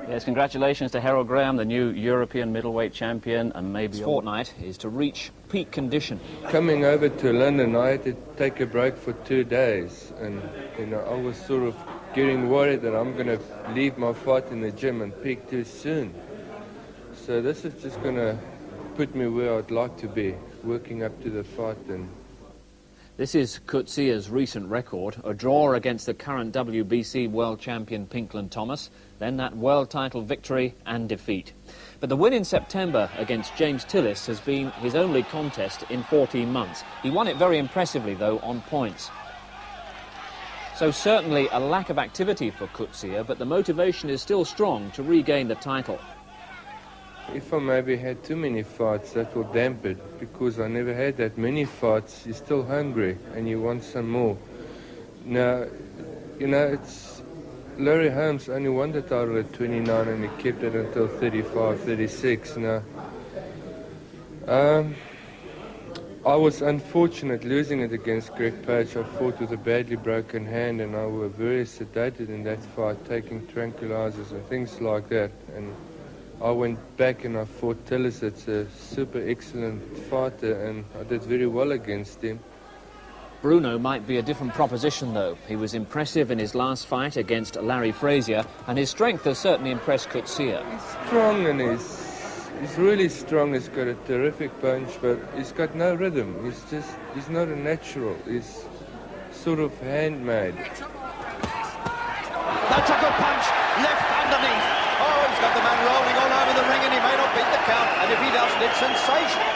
Yes, congratulations to Harold Graham, the new European middleweight champion, and maybe his fortnight is to reach peak condition. Coming over to London, I had to take a break for 2 days, and I was sort of getting worried that I'm going to leave my fight in the gym and peak too soon. So this is just going to put me where I'd like to be, working up to the fight. And this is Coetzee's recent record, a draw against the current WBC world champion Pinkland Thomas, then that world title victory and defeat. But the win in September against James Tillis has been his only contest in 14 months. He won it very impressively, though, on points. So certainly a lack of activity for Coetzee, but the motivation is still strong to regain the title. If I maybe had too many fights, that will damp it, because I never had that many fights. You're still hungry and you want some more. Now, it's Larry Holmes only won the title at 29 and he kept it until 35, 36. Now, I was unfortunate losing it against Gerrie Coetzee. I fought with a badly broken hand and I was very sedated in that fight, taking tranquilizers and things like that. And I went back and I fought Tillis. It's a super excellent fighter and I did very well against him. Bruno might be a different proposition, though. He was impressive in his last fight against Larry Frazier, and his strength has certainly impressed Coetzee. He's strong and he's really strong. He's got a terrific punch, but he's got no rhythm. He's not a natural. He's sort of handmade. That's a good punch, left underneath. Oh, he's got the man rolling all over the ring and he may not beat the count, and if he doesn't, it's sensational.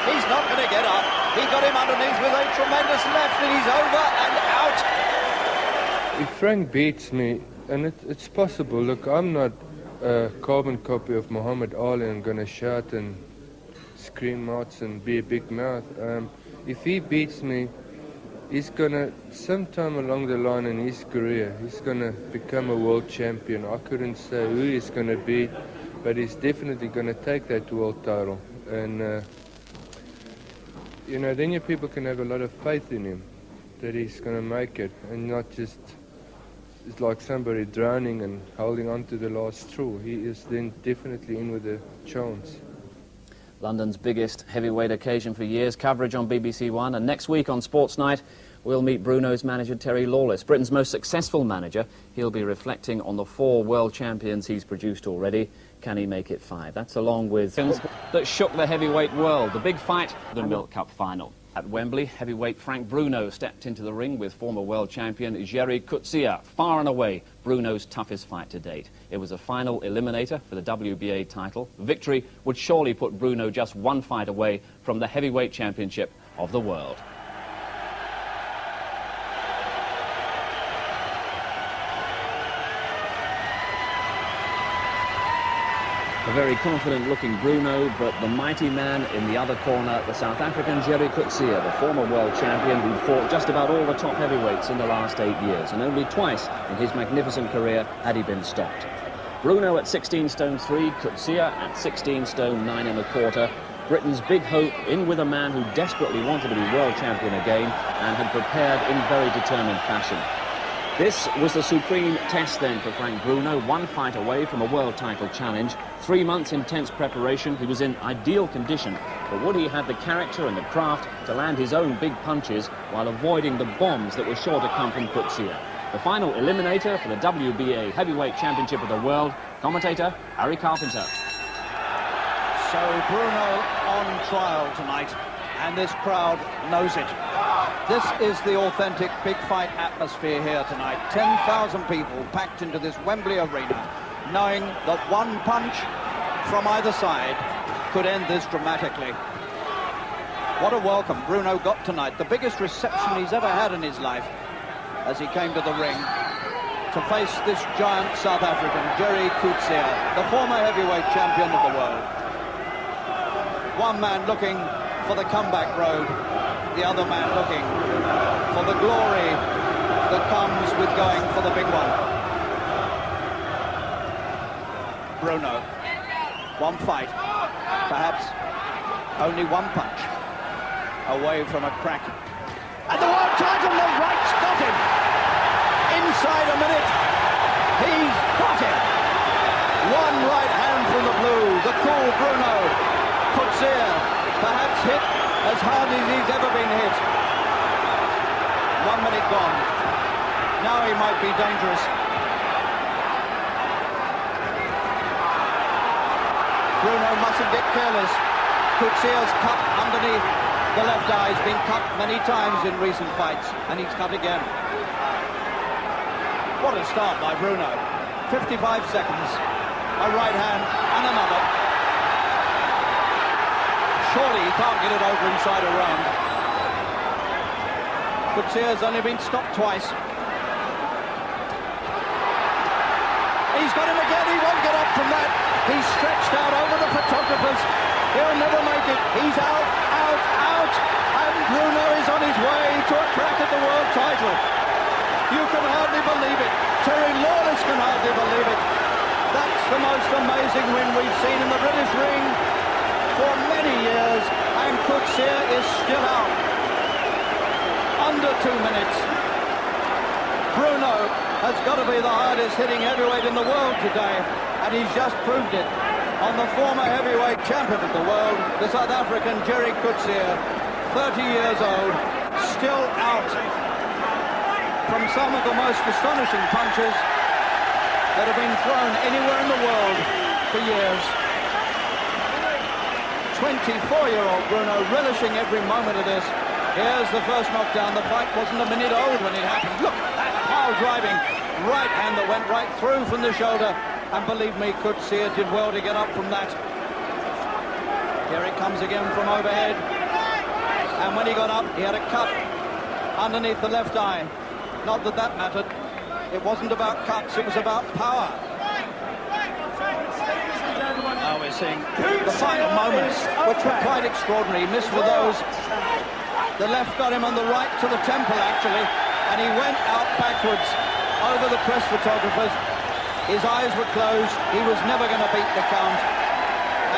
He's not going to get up. He got him underneath with a tremendous left and he's over and out. If Frank beats me, and it's possible, look, I'm not a carbon copy of Muhammad Ali and going to shout and scream out and be a big mouth. If he beats me, he's going to, sometime along the line in his career, he's going to become a world champion. I couldn't say who he's going to beat, but he's definitely going to take that world title. And, then your people can have a lot of faith in him, that he's going to make it, and not just, it's like somebody drowning and holding on to the last straw. He is then definitely in with a chance. London's biggest heavyweight occasion for years, coverage on BBC One, and next week on Sports Night, we'll meet Bruno's manager, Terry Lawless. Britain's most successful manager. He'll be reflecting on the 4 world champions he's produced already. Can he make it 5? That's along with that shook the heavyweight world. The big fight, the Milk Cup final. At Wembley, heavyweight Frank Bruno stepped into the ring with former world champion Gerrie Coetzee. Far and away, Bruno's toughest fight to date. It was a final eliminator for the WBA title. Victory would surely put Bruno just 1 fight away from the heavyweight championship of the world. A very confident-looking Bruno, but the mighty man in the other corner, the South African Gerrie Coetzee, the former world champion who fought just about all the top heavyweights in the last 8 years, and only twice in his magnificent career had he been stopped. Bruno at 16 stone 3, Coetzee at 16 stone 9 1/4. Britain's big hope, in with a man who desperately wanted to be world champion again and had prepared in very determined fashion. This was the supreme test then for Frank Bruno, 1 fight away from a world title challenge. 3 months intense preparation, he was in ideal condition, but would he have the character and the craft to land his own big punches while avoiding the bombs that were sure to come from Coetzee? The final eliminator for the WBA Heavyweight Championship of the World, commentator Harry Carpenter. So Bruno on trial tonight, and this crowd knows it. This is the authentic big fight atmosphere here tonight. 10,000 people packed into this Wembley arena, knowing that 1 punch from either side could end this dramatically. What a welcome Bruno got tonight. The biggest reception he's ever had in his life as he came to the ring to face this giant South African, Gerrie Coetzee, the former heavyweight champion of the world. One man looking for the comeback road, the other man looking for the glory that comes with going for the big one. Bruno, 1 fight, perhaps only 1 punch away from a crack. And the world title, the right's got him. Inside a minute, Bruno. Coetzee, perhaps hit as hard as he's ever been hit. 1 minute gone. Now he might be dangerous. Bruno mustn't get careless. Coetzee's cut underneath the left eye. He's been cut many times in recent fights, and he's cut again. What a start by Bruno. 55 seconds. A right hand and another. Surely he can't get it over inside a round. Coetzee's only been stopped twice. He's got him again. He won't get up from that. He's stretched out over the photographers. He'll never make it. He's out, out, out. And Bruno is on his way to a crack at the world title. You can hardly believe it. Terry Lawless can hardly believe it. That's the most amazing win we've seen in the British ring for many years. And Coetzee is still out. Under 2 minutes. Bruno has got to be the hardest hitting heavyweight in the world today. And he's just proved it on the former heavyweight champion of the world, the South African Gerrie Coetzee, 30 years old, still out from some of the most astonishing punches that have been thrown anywhere in the world for years. 24-year-old Bruno relishing every moment of this. Here's the first knockdown. The fight wasn't a minute old when it happened. Look, that power driving right hand that went right through from the shoulder. And believe me, Coetzee did well to get up from that. Here it comes again from overhead. And when he got up, he had a cut underneath the left eye. Not that that mattered. It wasn't about cuts, it was about power. Now we're seeing the final moments, which were quite extraordinary. He missed with those. The left got him on the right to the temple, actually. And he went out backwards over the press photographers. His eyes were closed. He was never going to beat the count.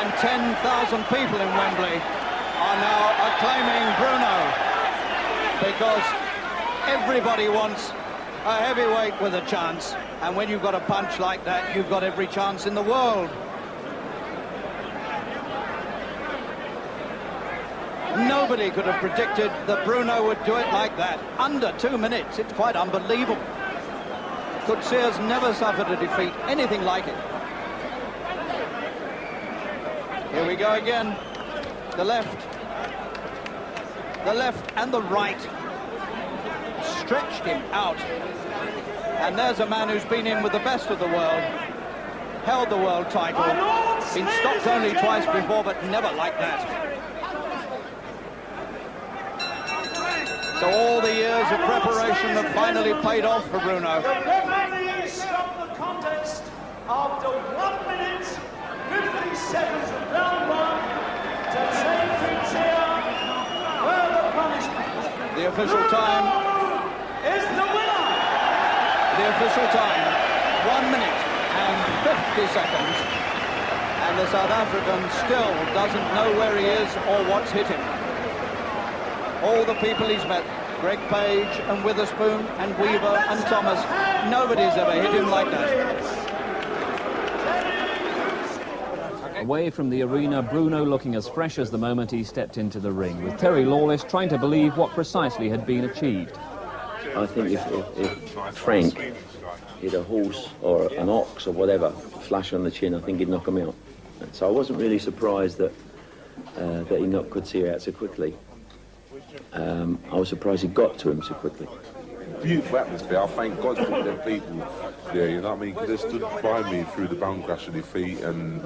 And 10,000 people in Wembley are now acclaiming Bruno, because everybody wants a heavyweight with a chance. And when you've got a punch like that, you've got every chance in the world. Nobody could have predicted that Bruno would do it like that. Under 2 minutes. It's quite unbelievable. Coetzee has never suffered a defeat, anything like it. Here we go again. The left and the right stretched him out. And there's a man who's been in with the best of the world, held the world title, been stopped only twice before, but never like that. So all the years of preparation have finally paid off for Bruno. The referee stopped the contest after 1 minute, 50 seconds of round one to take Coetzee further punishment. The official time is the winner. The official time, 1 minute and 50 seconds. And the South African still doesn't know where he is or what's hit him. All the people he's met, Greg Page and Witherspoon and Weaver and Thomas, nobody's ever hit him like that. Away from the arena, Bruno looking as fresh as the moment he stepped into the ring, with Terry Lawless trying to believe what precisely had been achieved. I think if Frank hit a horse or an ox or whatever, flash on the chin, I think he'd knock him out. So I wasn't really surprised that he knocked Coetzee out so quickly. I was surprised he got to him so quickly. Beautiful atmosphere. I thank God for them people there, you know what I mean? Because they stood by me through the bone crash of defeat, and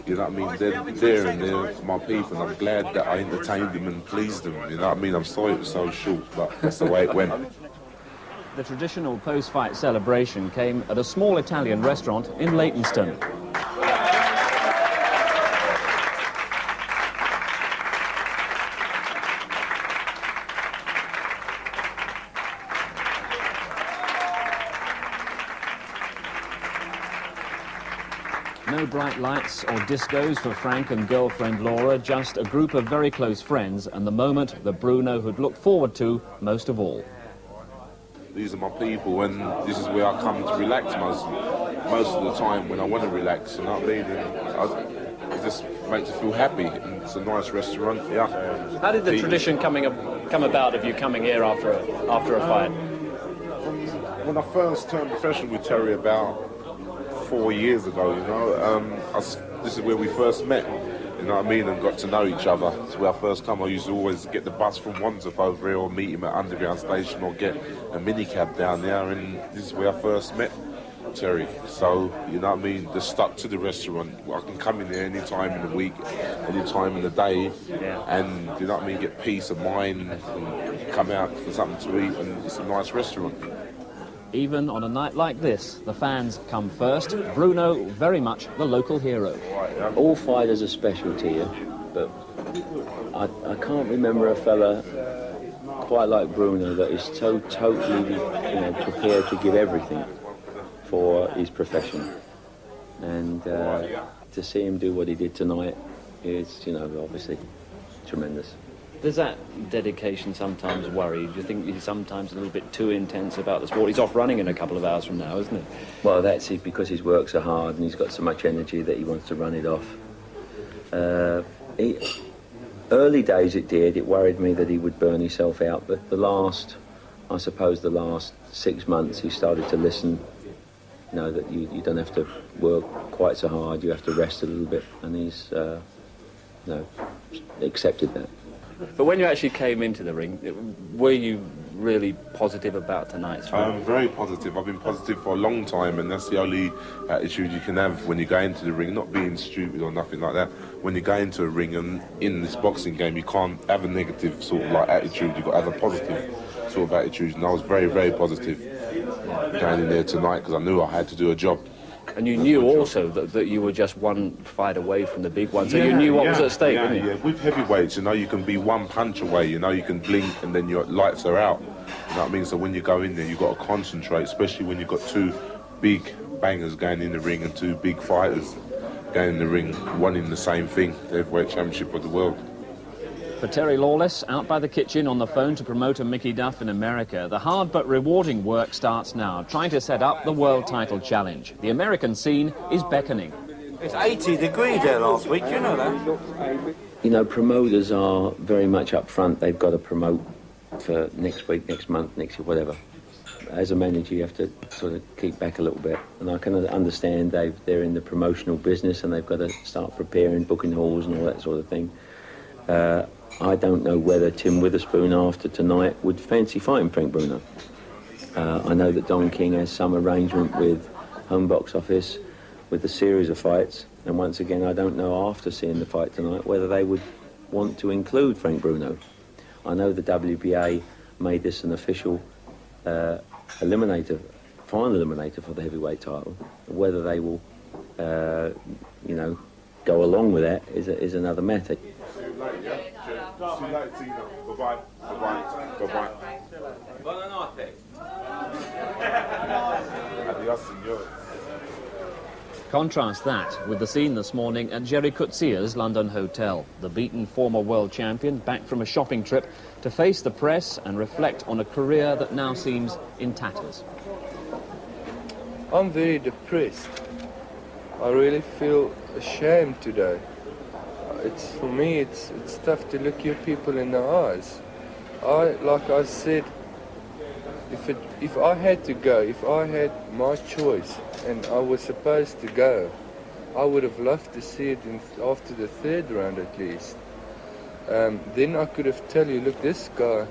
you know what I mean? They're there and they're my people, and I'm glad that I entertained them and pleased them, you know what I mean? I'm sorry it was so short, but that's the way it went. The traditional post-fight celebration came at a small Italian restaurant in Leytonstone. No bright lights or discos for Frank and girlfriend Laura, just a group of very close friends, and the moment that Bruno had looked forward to most of all. These are my people, and this is where I come to relax most of the time when I want to relax, you know what I mean? And just makes you feel happy. And it's a nice restaurant. Yeah. How did the tradition come about of you coming here after a fight? When I first turned professional with Terry about 4 years ago, you know, this is where we first met. You know what I mean, and got to know each other. So when I first come, I used to always get the bus from Wandsworth over here, or meet him at Underground Station, or get a minicab down there, and this is where I first met Terry. So, you know what I mean, just stuck to the restaurant. I can come in there any time in the week, any time in the day, and, you know what I mean, get peace of mind, and come out for something to eat, and it's a nice restaurant. Even on a night like this, the fans come first. Bruno, very much the local hero. All fighters are special to you, but I can't remember a fella quite like Bruno that is so totally, you know, prepared to give everything for his profession. And to see him do what he did tonight is, you know, obviously tremendous. Does that dedication sometimes worry? Do you think he's sometimes a little bit too intense about the sport? He's off running in a couple of hours from now, isn't he? Well, that's it, because his work so hard and he's got so much energy that he wants to run it off. Early days it worried me that he would burn himself out, but I suppose the last 6 months he started to listen, you know, that you don't have to work quite so hard, you have to rest a little bit, and he's accepted that. But when you actually came into the ring, were you really positive about tonight's fight? I'm very positive. I've been positive for a long time, and that's the only attitude you can have when you go into the ring, not being stupid or nothing like that. When you go into a ring and in this boxing game, you can't have a negative sort of like attitude, you've got to have a positive sort of attitude, and I was very, very positive going in there tonight because I knew I had to do a job. And you knew also that you were just one fight away from the big one, so you knew what was at stake, didn't you? Yeah, with heavyweights, you know, you can be one punch away, you know, you can blink and then your lights are out. You know what I mean? So when you go in there, you've got to concentrate, especially when you've got two big bangers going in the ring and two big fighters going in the ring, wanting the same thing, the heavyweight championship of the world. For Terry Lawless, out by the kitchen on the phone to promoter Mickey Duff in America, the hard but rewarding work starts now, trying to set up the world title challenge. The American scene is beckoning. It's 80 degrees there last week, you know that? You know, promoters are very much up front. They've got to promote for next week, next month, next year, whatever. As a manager, you have to sort of keep back a little bit. And I can understand they're in the promotional business and they've got to start preparing, booking halls and all that sort of thing. I don't know whether Tim Witherspoon after tonight would fancy fighting Frank Bruno. I know that Don King has some arrangement with Home Box Office with a series of fights, and once again I don't know after seeing the fight tonight whether they would want to include Frank Bruno. I know the WBA made this an official eliminator, final eliminator for the heavyweight title. Whether they will, you know, go along with that is another matter. Bye-bye. Bye-bye. Bye-bye. Adios, senor. Contrast that with the scene this morning at Gerrie Coetzee's London hotel. The beaten former world champion back from a shopping trip to face the press and reflect on a career that now seems in tatters. I'm very depressed. I really feel ashamed today. For me, it's tough to look you people in the eyes. Like I said, if I had to go, if I had my choice and I was supposed to go, I would have loved to see it after the third round at least. Then I could have told you, look, this guy,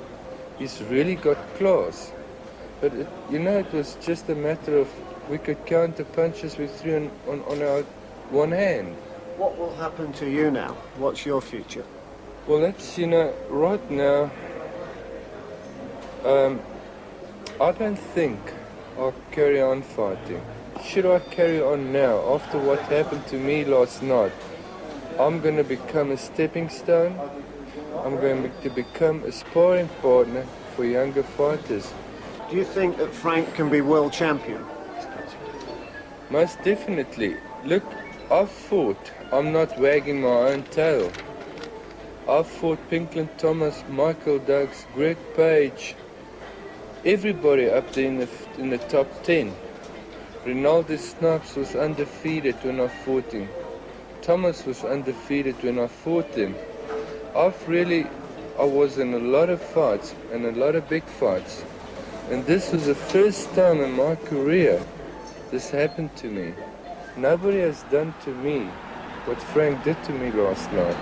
he's really got class. But you know, it was just a matter of we could count the punches we threw on our one hand. What will happen to you now? What's your future? Well, that's, you know, right now, I don't think I'll carry on fighting. Should I carry on now, after what happened to me last night? I'm going to become a stepping stone. I'm going to become a sparring partner for younger fighters. Do you think that Frank can be world champion? Most definitely. Look, I've fought. I'm not wagging my own tail. I've fought Pinklon Thomas, Michael Duggs, Greg Page, everybody up there in the top 10. Ronaldo Snipes was undefeated when I fought him. Thomas was undefeated when I fought him. I was in a lot of fights, and a lot of big fights. And this was the first time in my career this happened to me. Nobody has done to me what Frank did to me last night.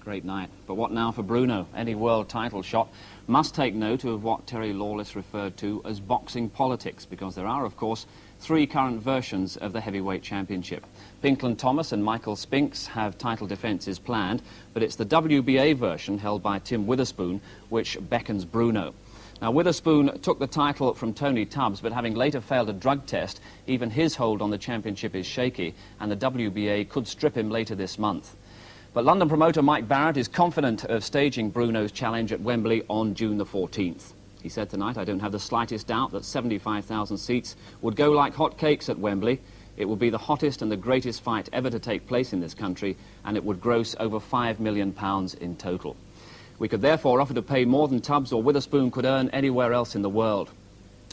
Great night. But what now for Bruno? Any world title shot must take note of what Terry Lawless referred to as boxing politics, because there are, of course, 3 current versions of the heavyweight championship. Pinkland Thomas and Michael Spinks have title defences planned, but it's the WBA version held by Tim Witherspoon which beckons Bruno. Now, Witherspoon took the title from Tony Tubbs, but having later failed a drug test, even his hold on the championship is shaky, and the WBA could strip him later this month. But London promoter Mike Barrett is confident of staging Bruno's challenge at Wembley on June the 14th. He said tonight, "I don't have the slightest doubt that 75,000 seats would go like hotcakes at Wembley. It would be the hottest and the greatest fight ever to take place in this country, and it would gross over £5 million in total. We could therefore offer to pay more than Tubbs or Witherspoon could earn anywhere else in the world."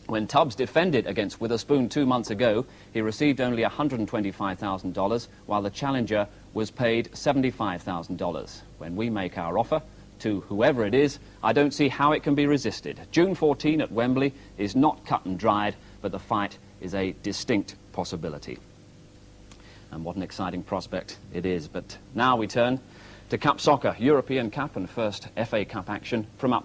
When Tubbs defended against Witherspoon 2 months ago, he received only $125,000, while the challenger was paid $75,000. When we make our offer to whoever it is, I don't see how it can be resisted. June 14 at Wembley is not cut and dried, but the fight is a distinct possibility. And what an exciting prospect it is. But now we turn to Cup soccer, European Cup and first FA Cup action from up